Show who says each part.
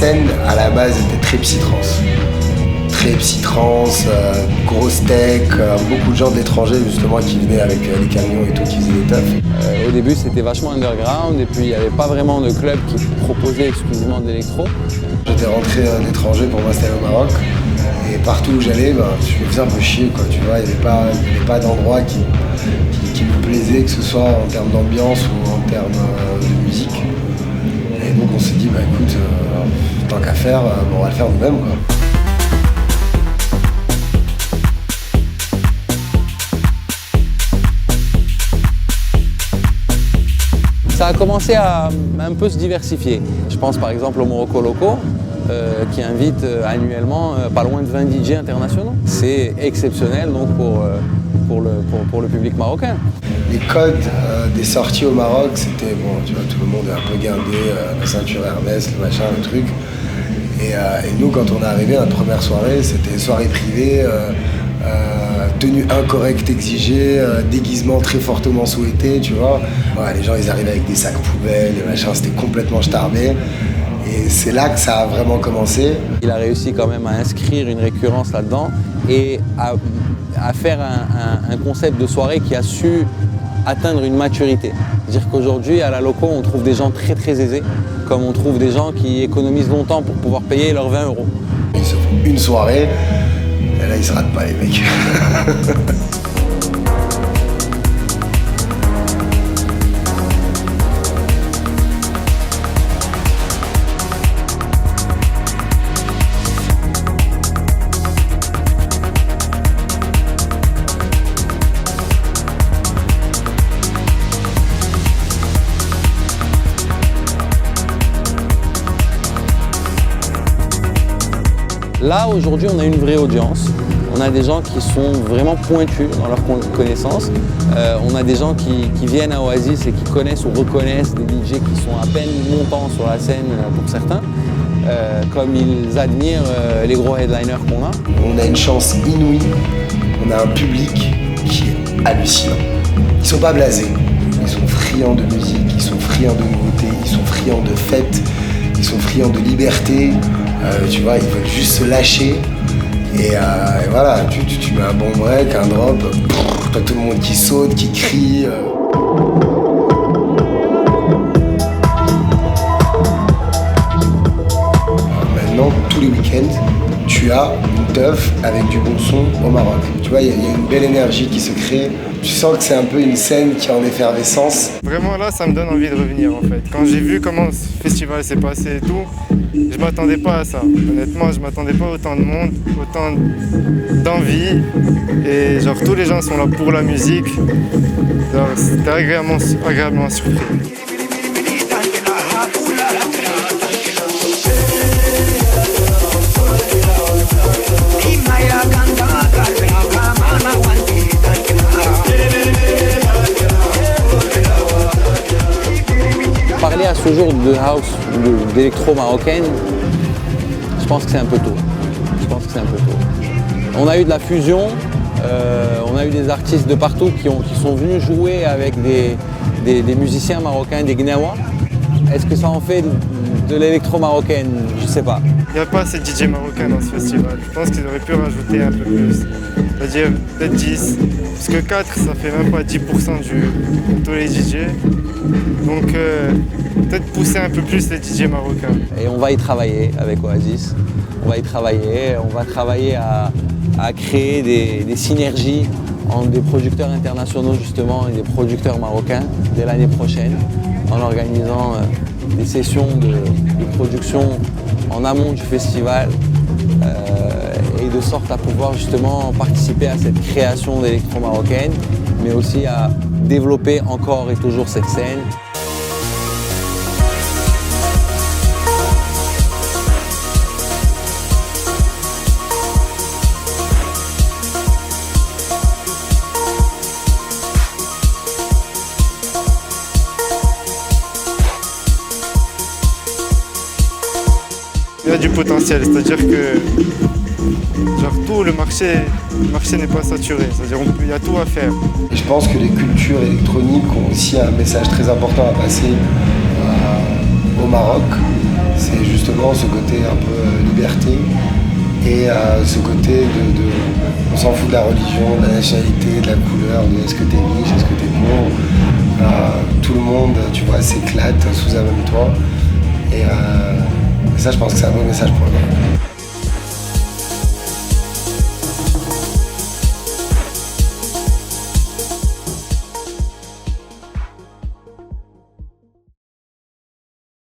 Speaker 1: scène, à la base, était très psytrance. Très psytrance, grosse tech, beaucoup de gens d'étrangers justement qui venaient avec les camions et tout, qui faisaient des teufs.
Speaker 2: Au début, c'était vachement underground et puis il n'y avait pas vraiment de club qui proposait exclusivement de l'électro.
Speaker 1: J'étais rentré d'étranger pour m'installer au Maroc et partout où j'allais, je me faisais un peu chier, quoi, tu vois, il n'y avait pas d'endroit qui me plaisait, que ce soit en termes d'ambiance ou en termes de musique. Et donc on s'est dit, écoute, tant qu'à faire, on va le faire nous-mêmes, quoi.
Speaker 2: Ça a commencé à un peu se diversifier. Je pense par exemple au Morocco Loco, qui invite annuellement pas loin de 20 DJ internationaux. C'est exceptionnel donc pour le public marocain.
Speaker 1: Les codes des sorties au Maroc, c'était bon, tu vois, tout le monde est un peu guindé, la ceinture Hermès, le machin, le truc. Et nous, quand on est arrivé, notre première soirée, c'était soirée privée, tenue incorrecte exigée, déguisement très fortement souhaité, tu vois. Ouais, les gens, ils arrivaient avec des sacs poubelles, des machins, c'était complètement starbé. Et c'est là que ça a vraiment commencé.
Speaker 2: Il a réussi quand même à inscrire une récurrence là-dedans et à faire un concept de soirée qui a su atteindre une maturité. C'est-à-dire qu'aujourd'hui, à la Loco, on trouve des gens très très aisés, comme on trouve des gens qui économisent longtemps pour pouvoir payer leurs 20 €.
Speaker 1: Ils se font une soirée, et là, ils se ratent pas, les mecs.
Speaker 2: Là, aujourd'hui, on a une vraie audience. On a des gens qui sont vraiment pointus dans leurs connaissances. On a des gens qui viennent à Oasis et qui connaissent ou reconnaissent des DJ qui sont à peine montants sur la scène pour certains, comme ils admirent les gros headliners qu'on a.
Speaker 1: On a une chance inouïe, on a un public qui est hallucinant. Ils sont pas blasés, ils sont friands de musique, ils sont friands de nouveautés, ils sont friands de fêtes, ils sont friands de liberté. Tu vois, ils veulent juste se lâcher. Et voilà, tu mets un bon break, un drop, t'as tout le monde qui saute, qui crie. Maintenant, tous les week-ends, tu as une teuf avec du bon son au Maroc. Tu vois, il y a une belle énergie qui se crée. Tu sens que c'est un peu une scène qui est en effervescence.
Speaker 3: Vraiment là, ça me donne envie de revenir en fait. Quand j'ai vu comment ce festival s'est passé et tout, je m'attendais pas à ça. Honnêtement, je m'attendais pas à autant de monde, autant d'envie. Et genre tous les gens sont là pour la musique. C'était agréablement surpris.
Speaker 2: Parler à ce jour de house, d'électro marocaine, je pense que c'est un peu tôt. On a eu de la fusion, on a eu des artistes de partout qui sont venus jouer avec des musiciens marocains, des Gnawa. Est-ce que ça en fait de l'électro marocaine? Je sais pas.
Speaker 3: Il n'y a pas assez de DJ marocains dans ce festival. Je pense qu'ils auraient pu rajouter un peu plus. C'est-à-dire peut-être 10. Parce que 4, ça fait même pas 10% de tous les DJ. Donc peut-être pousser un peu plus les DJ marocains.
Speaker 2: Et on va y travailler avec Oasis. On va travailler à créer des synergies entre des producteurs internationaux justement et des producteurs marocains dès l'année prochaine, en organisant des sessions de production en amont du festival et de sorte à pouvoir justement participer à cette création d'électro marocaine, mais aussi à développer encore et toujours cette scène.
Speaker 3: Il y a du potentiel, c'est-à-dire que genre, tout le marché n'est pas saturé, c'est-à-dire il y a tout à faire.
Speaker 1: Et je pense que les cultures électroniques ont aussi un message très important à passer au Maroc. c'est justement ce côté un peu liberté et ce côté on s'en fout de la religion, de la nationalité, de la couleur, de est-ce que t'es riche, est-ce que t'es pauvre. Tout le monde, tu vois, s'éclate sous un même toit. Et ça, je pense que c'est un bon message pour eux.